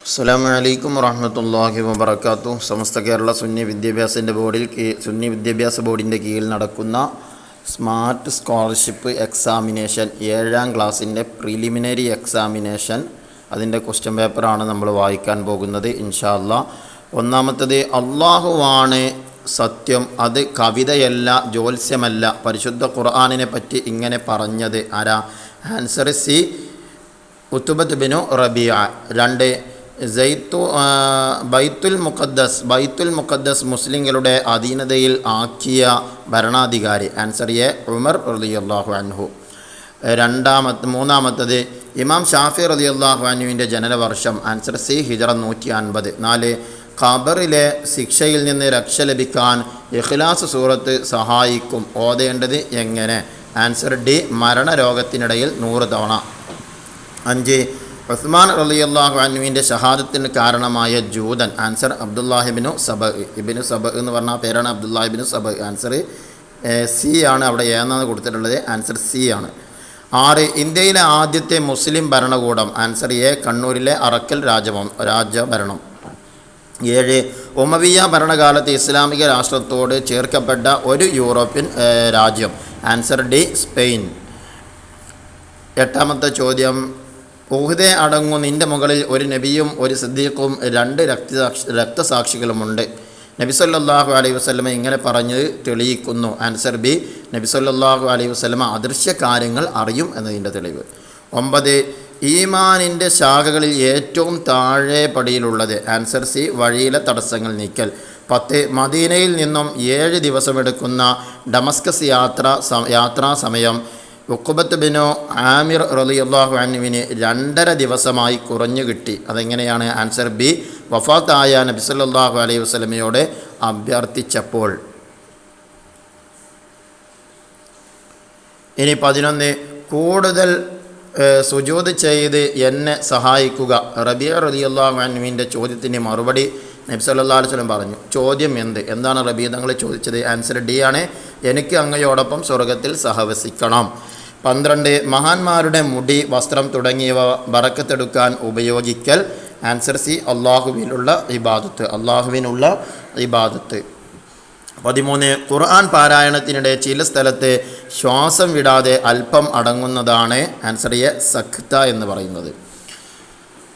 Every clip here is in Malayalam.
അസ്സലാമു അലൈക്കും വറഹ്മത്തുള്ളാഹി വബറകാതുഹു. സമസ്ത കേരള സുന്നി വിദ്യാഭ്യാസ ബോർഡിൻ്റെ കീഴിൽ നടക്കുന്ന സ്മാർട്ട് സ്കോളർഷിപ്പ് എക്സാമിനേഷൻ 7ാം ക്ലാസ്സിൻ്റെ പ്രിലിമിനറി എക്സാമിനേഷൻ അതിൻ്റെ ക്വസ്റ്റ്യൻ പേപ്പറാണ് നമ്മൾ വായിക്കാൻ പോകുന്നത് ഇൻഷാ അല്ലാഹ്. ഒന്നാമത്തത്, അള്ളാഹുവാണ് സത്യം, അത് കവിതയല്ല, ജ്യോത്സ്യമല്ല. പരിശുദ്ധ ഖുർആനിനെ പറ്റി ഇങ്ങനെ പറഞ്ഞത് ആരാ? Answer C, ഉത്ബത്ത് Binu റബീഅ. 2, ബൈത്തുൽ മുഖദ്ദസ് മുസ്ലിങ്ങളുടെ അധീനതയിൽ ആക്കിയ ഭരണാധികാരി? ആൻസർ എ, ഉമർ റളിയല്ലാഹു അൻഹു. മൂന്നാമത്തത്, ഇമാം ഷാഫി റളിയല്ലാഹു അൻഹുവിൻ്റെ ജനനവർഷം? ആൻസർ സി, ഹിജറ 150. 4, ഖബറിലെ ശിക്ഷയിൽ നിന്ന് രക്ഷ ലഭിക്കാൻ ഇഖ്ലാസ് സൂറത്ത് സഹായിക്കും. ഓതേണ്ടത് എങ്ങനെ? ആൻസർ ഡി, മരണരോഗത്തിനിടയിൽ 100 തവണ. 5, ഉസ്മാൻ റളിയല്ലാഹു അൻഹുവിൻ്റെ ഷഹാദത്തിന് കാരണമായ ജൂതൻ? ആൻസർ അബ്ദുല്ലാഹിബ്നു സബഅ. ഇബ്നു സബഅ എന്ന് പറഞ്ഞ പേരാണ് അബ്ദുല്ലാഹിബ്നു സബഅ. ആൻസർ സി ആണ്, അവിടെ എന്നാണ് കൊടുത്തിട്ടുള്ളത്. ആൻസർ സി ആണ്. 6, ഇന്ത്യയിലെ ആദ്യത്തെ മുസ്ലിം ഭരണകൂടം? ആൻസർ എ, കണ്ണൂരിലെ അറക്കൽ രാജഭരണം. 7, ഉമവിയ്യ ഭരണകാലത്ത് ഇസ്ലാമിക രാഷ്ട്രത്തോട് ചേർക്കപ്പെട്ട ഒരു യൂറോപ്യൻ രാജ്യം? Answer D, Spain. 8ാമത്തെ ചോദ്യം, ഉഹ്ദെ അടങ്ങും നിൻ്റെ മുകളിൽ ഒരു നബിയും ഒരു സിദ്ദീഖും 2 രക്തസാക്ഷികളുമുണ്ട്. നബി സല്ലല്ലാഹു അലൈഹി വസല്ലമ ഇങ്ങനെ പറഞ്ഞത് തെളിയിക്കുന്നു. ആൻസർ ബി, നബി സല്ലല്ലാഹു അലൈഹി വസല്ലമ അദൃശ്യ കാര്യങ്ങൾ അറിയും എന്നതിൻ്റെ തെളിവ്. 9, ഈമാനിൻ്റെ ശാഖകളിൽ ഏറ്റവും താഴെ പടിയിലുള്ളത്? ആൻസർ സി, വഴിയിലെ തടസ്സങ്ങൾ നീക്കൽ. 10, മദീനയിൽ നിന്നും 7 ദിവസമെടുക്കുന്ന ഡമസ്കസ് യാത്രാ സമയം ഉഖ്ബത്ത് ബിനു ആമിർ റളിയല്ലാഹു അൻഹുവിന് 2.5 ദിവസമായി കുറഞ്ഞു കിട്ടി. അതെങ്ങനെയാണ്? ആൻസർ ബി, വഫാത്തായ നബി സല്ലല്ലാഹു അലൈഹി വസല്ലമയോട് അഭ്യർത്ഥിച്ചപ്പോൾ. ഇനി 11, കൂടുതൽ സുജൂദ് ചെയ്ത് എന്നെ സഹായിക്കുക. റബീഅ റളിയല്ലാഹു അൻഹുവിൻ്റെ ചോദ്യത്തിന് മറുപടി നബി സല്ലല്ലാഹു അലൈഹി വസല്ലം പറഞ്ഞു. ചോദ്യം എന്താണ് റബീഅ തങ്ങൾ ചോദിച്ചത്? ആൻസർ ഡി ആണ്, എനിക്ക് അങ്ങയോടൊപ്പം സ്വർഗത്തിൽ സഹവസിക്കണം. 12, മഹാന്മാരുടെ മുടി, വസ്ത്രം തുടങ്ങിയവ ബറക്കത്തെടുക്കാൻ ഉപയോഗിക്കൽ? ആൻസർ സി, അള്ളാഹുവിനുള്ള ഇബാദത്ത്. 13, ഖുർആൻ പാരായണത്തിനിടെ ചില സ്ഥലത്ത് ശ്വാസം വിടാതെ അല്പം അടങ്ങുന്നതാണ്? ആൻസർ എ, സഖ്ത എന്ന് പറയുന്നത്.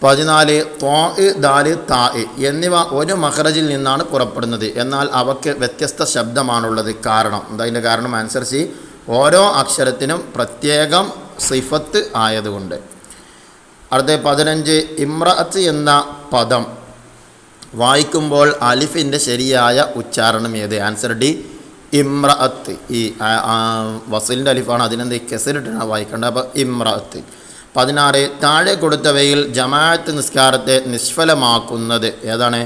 14, ത്വാ, ദാല്, താ എന്നിവ ഒരു മഖ്റജിൽ നിന്നാണ് പുറപ്പെടുന്നത്, എന്നാൽ അവയ്ക്ക് വ്യത്യസ്ത ശബ്ദമാണുള്ളത്. കാരണം അതിൻ്റെ കാരണം? ആൻസർ സി, ഓരോ അക്ഷരത്തിനും പ്രത്യേകം സിഫത്ത് ആയതുകൊണ്ട്. അടുത്ത 15, ഇമ്രഅത്ത് എന്ന പദം വായിക്കുമ്പോൾ അലിഫിൻ്റെ ശരിയായ ഉച്ചാരണം ഏത്? ആൻസർ ഡി, ഇമ്രഅത്ത്. ഈ വസലിൻ്റെ അലിഫാണ്, അതിനെന്ത് കെസറിട്ടാണ് വായിക്കേണ്ടത്, അപ്പോൾ ഇമ്രഅത്ത്. 16, താഴെ കൊടുത്തവയിൽ ജമാഅത്ത് നിസ്കാരത്തെ നിഷ്ഫലമാക്കുന്നത് ഏതാണ്?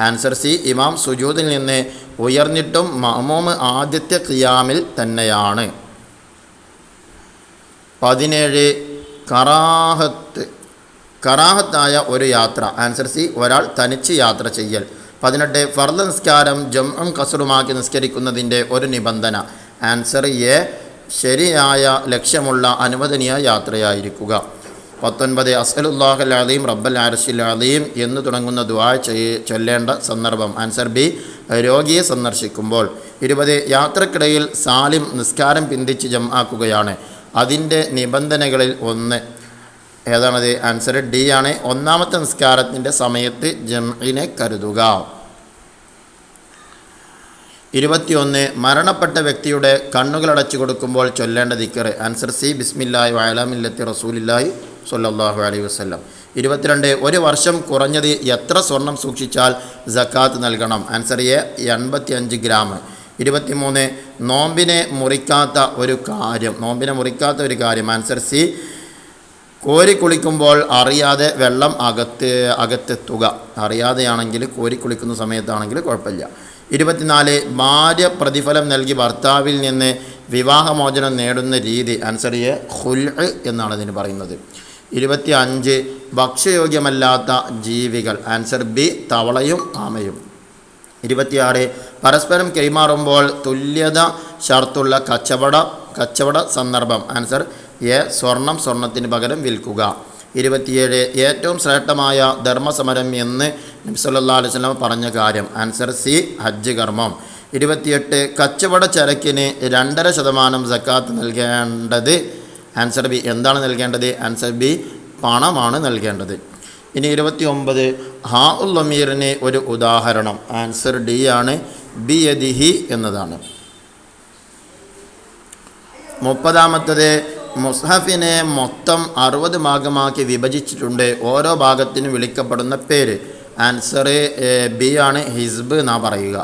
ആൻസർ സി, ഇമാം സുജൂദിൽ നിന്ന് ഉയർന്നിട്ടും മഅ്മൂം ആദ്യത്തെ ഖിയാമിൽ തന്നെയാണ്. 17, കറാഹത്തായ ഒരു യാത്ര? ആൻസർ സി, ഒരാൾ തനിച്ച് യാത്ര ചെയ്യൽ. 18, ഫർദ് നിസ്കാരം ജംഉം ഖസ്റുമാക്കി നിസ്കരിക്കുന്നതിൻ്റെ ഒരു നിബന്ധന? ആൻസർ എ, ശരിയായ ലക്ഷ്യമുള്ള അനുവദനീയ യാത്രയായിരിക്കുക. 19, അസ്അലുല്ലാഹൽ അലീം റബ്ബൽ അർശിൽ അലീം എന്ന് തുടങ്ങുന്ന ദുആ ചൊല്ലേണ്ട സന്ദർഭം? ആൻസർ ബി, രോഗിയെ സന്ദർശിക്കുമ്പോൾ. 20, യാത്രക്കിടയിൽ സാലിം നിസ്കാരം പിന്തിച്ച് ജംആക്കുകയാണ്, അതിൻ്റെ നിബന്ധനകളിൽ ഒന്ന് ഏതാണത്? ആൻസർ ഡി ആണ്, ഒന്നാമത്തെ നിസ്കാരത്തിൻ്റെ സമയത്ത് ജംഇനെ കരുതുക. 21, മരണപ്പെട്ട വ്യക്തിയുടെ കണ്ണുകളടച്ചു കൊടുക്കുമ്പോൾ ചൊല്ലേണ്ട ദിക്ർ? ആൻസർ സി, ബിസ്മില്ലാഹി വഅലാ മില്ലത്തി റസൂലില്ലാഹി സ്വല്ലല്ലാഹു അലൈഹി വസല്ലം. 22, ഒരു വർഷം കുറഞ്ഞത് എത്ര സ്വർണം സൂക്ഷിച്ചാൽ സക്കാത്ത് നൽകണം? Answer A, 85 gram. 23, നോമ്പിനെ മുറിക്കാത്ത ഒരു കാര്യം? ആൻസർ സി, കോരി കുളിക്കുമ്പോൾ അറിയാതെ വെള്ളം അകത്തെത്തുക. അറിയാതെയാണെങ്കിൽ, കോരി കുളിക്കുന്ന സമയത്താണെങ്കിൽ കുഴപ്പമില്ല. 24, ഭാര്യ പ്രതിഫലം നൽകി ഭർത്താവിൽ നിന്ന് വിവാഹമോചനം നേടുന്ന രീതി? ആൻസർ എ, ഖുൽഉ എന്നാണ് അതിന് പറയുന്നത്. 25, ഭക്ഷ്യയോഗ്യമല്ലാത്ത ജീവികൾ? ആൻസർ ബി, തവളയും ആമയും. 26, പരസ്പരം കൈമാറുമ്പോൾ തുല്യത ഷർത്തുള്ള കച്ചവട സന്ദർഭം? ആൻസർ എ, സ്വർണത്തിന് പകരം വിൽക്കുക. 27 ഏറ്റവും ശ്രേഷ്ഠമായ ധർമ്മസമരം എന്ന് നബി സല്ലല്ലാഹു അലൈഹി വസല്ലം പറഞ്ഞ കാര്യം. ആൻസർ സി ഹജ്ജ് കർമ്മം. 28 കച്ചവട ചരക്കിന് 2.5% സക്കാത്ത് നൽകേണ്ടത്. ആൻസർ ബി എന്താണ് നൽകേണ്ടത്? ആൻസർ ബി പണമാണ് നൽകേണ്ടത്. ഇനി 29 ഹാ ഉൽ അമീറിന് ഒരു ഉദാഹരണം. ആൻസർ ഡി ആണ് ബിയദിഹി എന്നതാണ്. 30 മുസ്ഹഫിനെ മൊത്തം 60 ഭാഗമാക്കി വിഭജിച്ചിട്ടുണ്ട്. ഓരോ ഭാഗത്തിനും വിളിക്കപ്പെടുന്ന പേര്. ആൻസർ ബി ആണ് ഹിസ്ബ് എന്നാ പറയുക.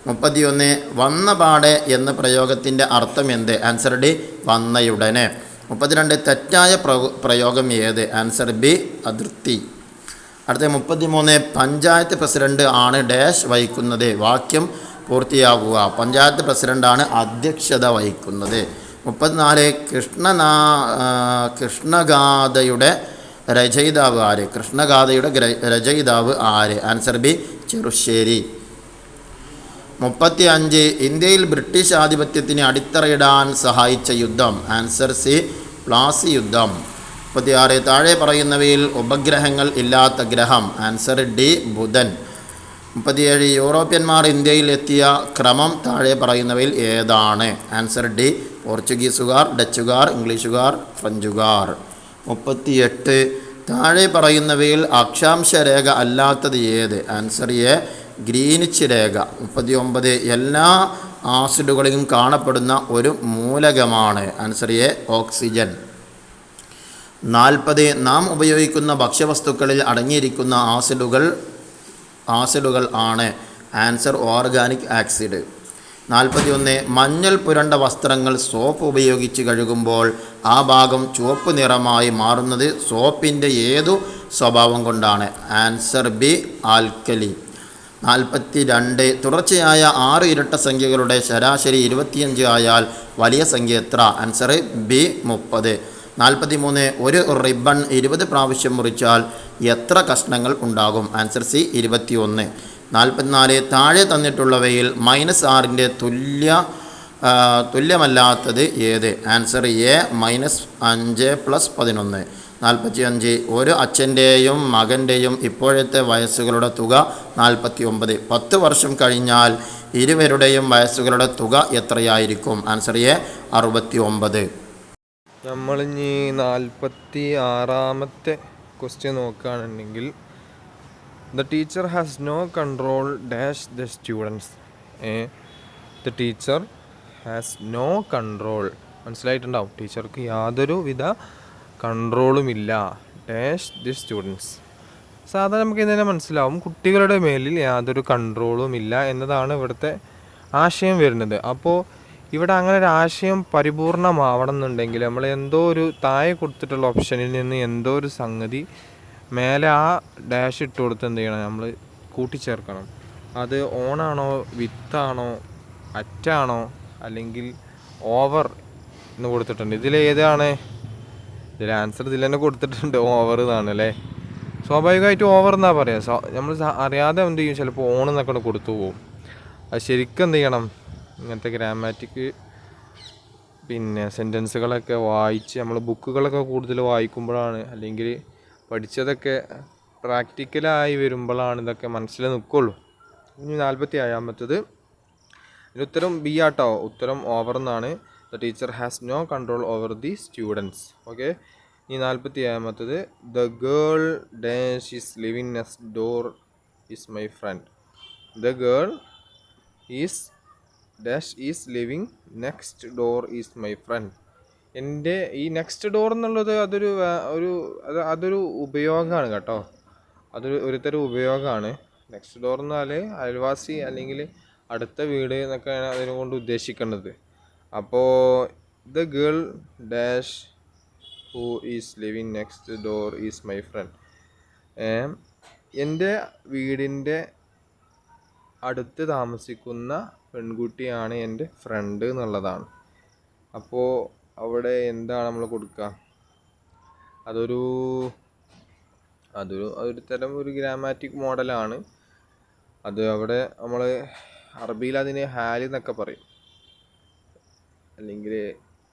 31 വന്ന പാടെ എന്ന പ്രയോഗത്തിൻ്റെ അർത്ഥം എന്ത്? Answer D വന്നയുടനെ. 32 തെറ്റായ പ്രയോഗം ഏത്? ആൻസർ ബി അതിർത്തി. അടുത്ത 33 പഞ്ചായത്ത് പ്രസിഡന്റ് ആണ് ഡാഷ് വഹിക്കുന്നത്. വാക്യം പൂർത്തിയാക്കുക. പഞ്ചായത്ത് പ്രസിഡന്റാണ് അധ്യക്ഷത വഹിക്കുന്നത്. 34 കൃഷ്ണഗാഥയുടെ രചയിതാവ് ആര്? കൃഷ്ണഗാഥയുടെ രചയിതാവ് ആര്? Answer B Cherusseri. 35 ഇന്ത്യയിൽ ബ്രിട്ടീഷ് ആധിപത്യത്തിന് അടിത്തറയിടാൻ സഹായിച്ച യുദ്ധം. ആൻസർ സി പ്ലാസി യുദ്ധം. 36 താഴെ പറയുന്നവയിൽ ഉപഗ്രഹങ്ങൾ ഇല്ലാത്ത ഗ്രഹം. ആൻസർ ഡി ബുധൻ. 37 യൂറോപ്യന്മാർ ഇന്ത്യയിൽ എത്തിയ ക്രമം താഴെ പറയുന്നവയിൽ ഏതാണ്? ആൻസർ ഡി പോർച്ചുഗീസുകാർ, ഡച്ചുകാർ, ഇംഗ്ലീഷുകാർ, ഫ്രഞ്ചുകാർ. 38 താഴെ പറയുന്നവയിൽ അക്ഷാംശ രേഖ അല്ലാത്തത് ഏത്? ആൻസർ എ ഗ്രീനിച്ച് രേഖ. 39 എല്ലാ ആസിഡുകളിലും കാണപ്പെടുന്ന ഒരു മൂലകമാണ്. Answer A oxygen. 40 നാം ഉപയോഗിക്കുന്ന ഭക്ഷ്യവസ്തുക്കളിൽ അടങ്ങിയിരിക്കുന്ന ആസിഡുകൾ ആണ്. Answer organic acid. 41 മഞ്ഞൾ പുരണ്ട വസ്ത്രങ്ങൾ സോപ്പ് ഉപയോഗിച്ച് കഴുകുമ്പോൾ ആ ഭാഗം ചുവപ്പ് നിറമായി മാറുന്നത് സോപ്പിൻ്റെ ഏതു സ്വഭാവം കൊണ്ടാണ്? Answer B alkali. 42 തുടർച്ചയായ 6 ഇരട്ട സംഖ്യകളുടെ ശരാശരി 25 ആയാൽ വലിയ സംഖ്യ എത്ര? Answer B 30. 43 ഒരു റിബൺ 20 പ്രാവശ്യം മുറിച്ചാൽ എത്ര കഷ്ണങ്ങൾ ഉണ്ടാകും? Answer C 21. 44 താഴെ തന്നിട്ടുള്ളവയിൽ -6ൻ്റെ തുല്യമല്ലാത്തത് ഏത്? Answer A -5 + 11. 45 ഒരു അച്ഛൻ്റെയും മകൻ്റെയും ഇപ്പോഴത്തെ വയസ്സുകളുടെ തുക 49. 10 വർഷം കഴിഞ്ഞാൽ ഇരുവരുടെയും വയസ്സുകളുടെ തുക എത്രയായിരിക്കും? Answer a 69. നമ്മളിനി 46ാമത്തെ ക്വസ്റ്റ്യൻ നോക്കുകയാണെന്നുണ്ടെങ്കിൽ the teacher has no control dash the students. The teacher has no control. മനസ്സിലായിട്ടുണ്ടാവും. ടീച്ചർക്ക് യാതൊരു വിധ കൺട്രോളുമില്ല ഡാഷ് ദി സ്റ്റുഡൻസ്. സാധാരണ നമുക്ക് ഇതിനെ മനസ്സിലാവും, കുട്ടികളുടെ മേലിൽ യാതൊരു കൺട്രോളും ഇല്ല എന്നതാണ് ഇവിടുത്തെ ആശയം വരുന്നത്. അപ്പോൾ ഇവിടെ അങ്ങനെ ഒരു ആശയം പരിപൂർണമാവണം എന്നുണ്ടെങ്കിൽ നമ്മൾ എന്തോ ഒരു താഴെ കൊടുത്തിട്ടുള്ള ഓപ്ഷനിൽ നിന്ന് എന്തോ ഒരു സംഗതി മേലെ ആ ഡാഷ് ഇട്ട് കൊടുത്ത് എന്ത് ചെയ്യണം? നമ്മൾ കൂട്ടിച്ചേർക്കണം. അത് ഓണാണോ, വിത്താണോ, അറ്റാണോ, അല്ലെങ്കിൽ ഓവർ എന്ന് കൊടുത്തിട്ടുണ്ട്. ഇതിലേതാണ്? ഇതിൽ ആൻസർ ഇതിൽ തന്നെ കൊടുത്തിട്ടുണ്ട്, ഓവർ എന്നാണ് അല്ലേ. സ്വാഭാവികമായിട്ട് ഓവർ എന്നാ പറയുക. നമ്മൾ അറിയാതെ എന്ത് ചെയ്യും, ചിലപ്പോൾ ഓൺ എന്നൊക്കെ കൊടുത്തു പോകും. അത് ശരിക്കും എന്ത് ചെയ്യണം? ഇങ്ങനത്തെ ഗ്രാമാറ്റിക് പിന്നെ സെൻറ്റൻസുകളൊക്കെ വായിച്ച് നമ്മൾ ബുക്കുകളൊക്കെ കൂടുതൽ വായിക്കുമ്പോഴാണ്, അല്ലെങ്കിൽ പഠിച്ചതൊക്കെ പ്രാക്ടിക്കലായി വരുമ്പോഴാണ് ഇതൊക്കെ മനസ്സിൽ നിൽക്കുള്ളൂ. ഇനി 47ാമത്തത്, ഇതിന് ഉത്തരം ബി ആട്ടോ. ഉത്തരം ഓവർ എന്നാണ്. The teacher has no control over the students. Okay. ഇനി 47ാമത്തത്, the girl dash is living next door is my friend. The girl is dash is living next door is my friend. എൻ്റെ ഈ നെക്സ്റ്റ് ഡോർ എന്നുള്ളത് അതൊരു ഉപയോഗമാണ് കേട്ടോ. ഒരു തരം ഉപയോഗമാണ്. നെക്സ്റ്റ് ഡോർ എന്നാൽ അയൽവാസി അല്ലെങ്കിൽ അടുത്ത വീട് എന്നൊക്കെയാണ് അതിനെ കൊണ്ട് ഉദ്ദേശിക്കുന്നത്. അപ്പോൾ the girl dash who is living next door is my friend. എൻ്റെ വീടിൻ്റെ അടുത്ത് താമസിക്കുന്ന പെൺകുട്ടിയാണ് എൻ്റെ ഫ്രണ്ട് എന്നുള്ളതാണ്. അപ്പോൾ അവിടെ എന്താണ് നമ്മൾ കൊടുക്കുക? അതൊരു തരം ഒരു ഗ്രാമാറ്റിക് മോഡലാണ്. അത് അവിടെ നമ്മൾ അറബിയിൽ അതിന് ഹാല് എന്നൊക്കെ പറയും. അല്ലെങ്കിൽ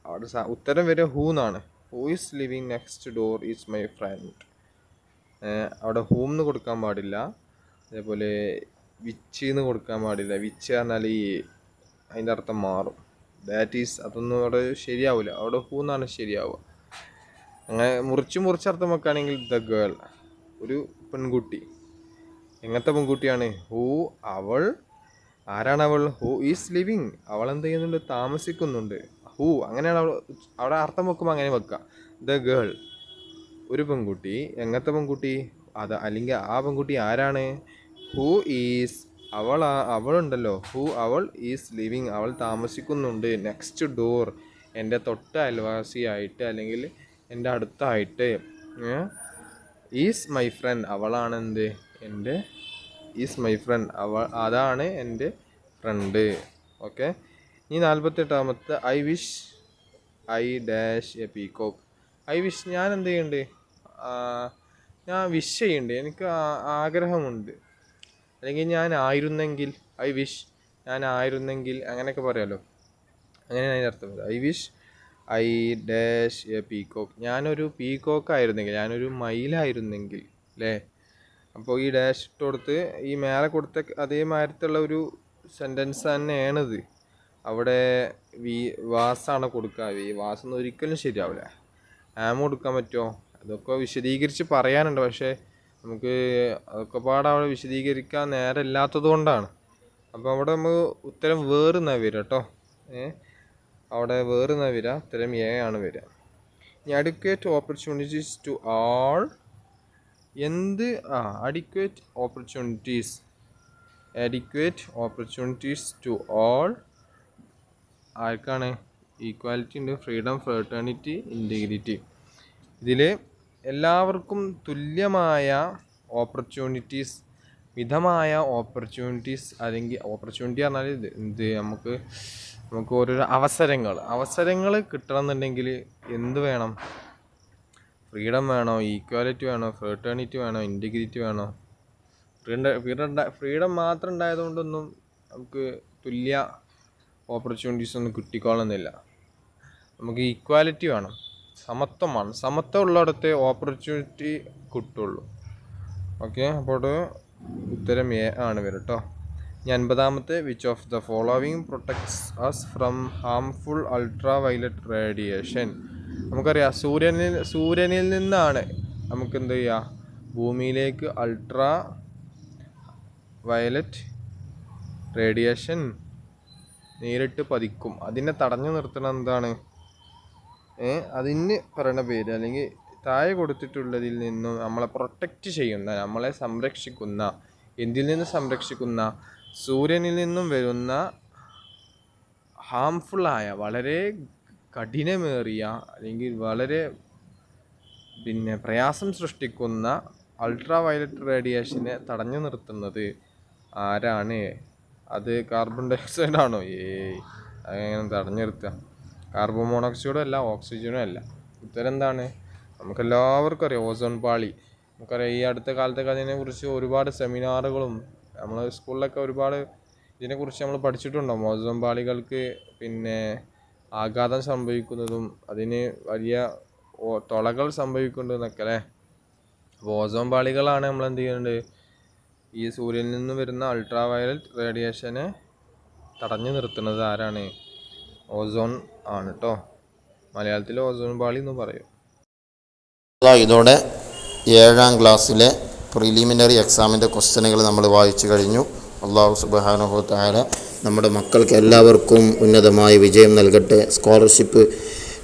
അവിടെ ഉത്തരം വരെ ഹൂ എന്നാണ്. Who is living next door is my front. അവിടെ ഹൂം എന്ന് കൊടുക്കാൻ പാടില്ല. അതേപോലെ വിച്ച് എന്ന് കൊടുക്കാൻ പാടില്ല. വിച്ച് പറഞ്ഞാൽ അതിൻ്റെ അർത്ഥം മാറും. ദാറ്റ് ഈസ് അതൊന്നും അവിടെ ശരിയാവില്ല. അവിടെ ഹൂ എന്നാണ് ശരിയാവുക. അങ്ങനെ മുറിച്ച് അർത്ഥം വെക്കുകയാണെങ്കിൽ ദ ഗേൾ, ഒരു പെൺകുട്ടി. എങ്ങനത്തെ പെൺകുട്ടിയാണ്? ഹൂ, അവൾ. ആരാണ് അവൾ? ഹൂ ഈസ് ലിവിങ്, അവൾ എന്ത് ചെയ്യുന്നുണ്ട്? താമസിക്കുന്നുണ്ട്. ഹൂ, അങ്ങനെയാണ് അവിടെ അർത്ഥം വെക്കുമ്പോൾ അങ്ങനെ വെക്കുക. ദ ഗേൾ, ഒരു പെൺകുട്ടി. എങ്ങനത്തെ പെൺകുട്ടി? അത് അല്ലെങ്കിൽ ആ പെൺകുട്ടി ആരാണ്? ഹൂ ഈസ്, അവളുണ്ടല്ലോ. ഹൂ, അവൾ ഈസ് ലിവിങ്, അവൾ താമസിക്കുന്നുണ്ട്. നെക്സ്റ്റ് ഡോർ, എൻ്റെ തൊട്ട് അയൽവാസിയായിട്ട് അല്ലെങ്കിൽ എൻ്റെ അടുത്തായിട്ട്. ഈസ് മൈ ഫ്രണ്ട്, അവളാണെന്ത്? എൻ്റെ ഈസ് മൈ ഫ്രണ്ട്, അതാണ് എൻ്റെ ഫ്രണ്ട്. ഓക്കെ. ഇനി 48ാമത്തെ I wish I dash a peacock. I wish, ഞാൻ എന്ത് ചെയ്യുന്നുണ്ട്? ഞാൻ വിഷ് ചെയ്യുന്നുണ്ട്, എനിക്ക് ആഗ്രഹമുണ്ട്. അല്ലെങ്കിൽ ഞാൻ ആയിരുന്നെങ്കിൽ, ഐ വിഷ് ഞാൻ ആയിരുന്നെങ്കിൽ, അങ്ങനെയൊക്കെ പറയാമല്ലോ. അങ്ങനെയാണ് അതിൻ്റെ അർത്ഥം. I wish I dash a peacock, ഞാനൊരു പീകോക്ക് ആയിരുന്നെങ്കിൽ, ഞാനൊരു മയിലായിരുന്നെങ്കിൽ അല്ലേ. അപ്പോൾ ഈ ഡാഷ് ഇട്ട് കൊടുത്ത് ഈ മേലെ കൊടുത്ത അതേമാതിരത്തുള്ള ഒരു സെൻറ്റൻസ് തന്നെയാണിത്. അവിടെ വാസാണ് കൊടുക്കുക. വാസൊന്നും ഒരിക്കലും ശരിയാവില്ല. ആം കൊടുക്കാൻ പറ്റുമോ? അതൊക്കെ വിശദീകരിച്ച് പറയാനുണ്ട്, പക്ഷേ നമുക്ക് അതൊക്കെ പാടെ അവിടെ വിശദീകരിക്കാൻ നേരമില്ലാത്തത് കൊണ്ടാണ്. അപ്പോൾ അവിടെ നമുക്ക് ഉത്തരം വേറുന്നാ വരിക കേട്ടോ. അവിടെ വേറുന്നാ വരിക, ഉത്തരം എ ആണ് വരിക. ഇനി adequate opportunities to all. Adequate opportunities to all ആർക്കാണ്? ഈക്വാലിറ്റി ഉണ്ട്, ഫ്രീഡം, ഫ്രട്ടേണിറ്റി, ഇൻറ്റഗ്രിറ്റി. ഇതിൽ എല്ലാവർക്കും തുല്യമായ ഓപ്പർച്യൂണിറ്റീസ്, മിതമായ ഓപ്പർച്യൂണിറ്റീസ്, അല്ലെങ്കിൽ ഓപ്പർച്യൂണിറ്റി പറഞ്ഞാൽ ഇത് നമുക്ക് ഓരോരോ അവസരങ്ങൾ കിട്ടണമെന്നുണ്ടെങ്കിൽ എന്ത് വേണം? ഫ്രീഡം വേണോ? ഈക്വാലിറ്റി വേണോ? ഫ്രട്ടേണിറ്റി വേണോ? ഇൻറ്റഗ്രിറ്റി വേണോ? ഫ്രീഡം മാത്രം ഉണ്ടായതുകൊണ്ടൊന്നും നമുക്ക് തുല്യ ഓപ്പർച്യൂണിറ്റീസ് ഒന്നും കിട്ടിക്കോളുന്നില്ല. നമുക്ക് ഈക്വാലിറ്റി വേണം, സമത്വം വേണം. സമത്വം ഉള്ളിടത്തെ ഓപ്പർച്യൂണിറ്റി കിട്ടുള്ളൂ. ഓക്കെ. അപ്പോൾ ഉത്തരം എ ആണ് വരും കേട്ടോ. ഇനി 50ാമത്തെ which of the following protects us from harmful ultraviolet radiation. നമുക്കറിയാം സൂര്യനിൽ നിന്നാണ് നമുക്ക് എന്ത് ചെയ്യുക? ഭൂമിയിലേക്ക് അൾട്രാ വയലറ്റ് റേഡിയേഷൻ നേരിട്ട് പതിക്കും. അതിനെ തടഞ്ഞു നിർത്തണം എന്താണ്? അതിന് പറയുന്ന പേര്, അല്ലെങ്കിൽ താഴെ കൊടുത്തിട്ടുള്ളതിൽ നിന്നും നമ്മളെ പ്രൊട്ടക്റ്റ് ചെയ്യുന്ന, നമ്മളെ സംരക്ഷിക്കുന്ന, എന്തിൽ നിന്ന് സംരക്ഷിക്കുന്ന? സൂര്യനിൽ നിന്നും വരുന്ന ഹാംഫുള്ളായ, വളരെ കഠിനമേറിയ, അല്ലെങ്കിൽ വളരെ പ്രയാസം സൃഷ്ടിക്കുന്ന അൾട്രാ വയലറ്റ് റേഡിയേഷനെ തടഞ്ഞു നിർത്തുന്നത് ആരാണ്? അത് കാർബൺ ഡൈ ഓക്സൈഡ് ആണോ? അങ്ങനെ തടഞ്ഞു നിർത്തുക. കാർബൺ മോണോക്സൈഡും അല്ല, ഓക്സിജനും അല്ല. ഉത്തരം എന്താണ്? നമുക്കെല്ലാവർക്കും അറിയാം, ഓസോൺ പാളി. നമുക്കറിയാം, ഈ അടുത്ത കാലത്തൊക്കെ അതിനെക്കുറിച്ച് ഒരുപാട് സെമിനാറുകളും നമ്മൾ സ്കൂളിലൊക്കെ ഒരുപാട് ഇതിനെക്കുറിച്ച് നമ്മൾ പഠിച്ചിട്ടുണ്ടാവും. ഓസോൺ പാളികൾക്ക് ആഘാതം സംഭവിക്കുന്നതും അതിന് വലിയ തുളകൾ സംഭവിക്കുന്നുണ്ടെന്നൊക്കെ അല്ലേ. അപ്പോൾ ഓസോൺ പാളികളാണ് നമ്മൾ എന്ത് ചെയ്യുന്നുണ്ട്? ഈ സൂര്യനിൽ നിന്ന് വരുന്ന അൾട്രാ വയലറ്റ് റേഡിയേഷനെ തടഞ്ഞു നിർത്തുന്നത് ആരാണ്? ഓസോൺ ആണ് കേട്ടോ. മലയാളത്തിൽ ഓസോൺ പാളി എന്ന് പറയും. ഇതോടെ 7ാം ക്ലാസ്സിലെ പ്രിലിമിനറി എക്സാമിൻ്റെ ക്വസ്റ്റ്യനുകൾ നമ്മൾ വായിച്ചു കഴിഞ്ഞു. അല്ലാഹു സുബ്ഹാനഹു വ തആല നമ്മുടെ മക്കൾക്ക് എല്ലാവർക്കും ഉന്നതമായ വിജയം നൽകട്ടെ. സ്കോളർഷിപ്പ്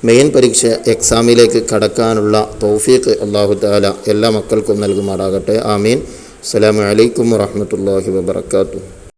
മെയിൻ പരീക്ഷ എക്സാമിലേക്ക് കടക്കാനുള്ള തൗഫീഖ് അല്ലാഹു തആല എല്ലാ മക്കൾക്കും നൽകുമാറാകട്ടെ. ആമീൻ. അസ്സലാമു അലൈക്കും വറഹ്മത്തുള്ളാഹി വബറകാതുഹു.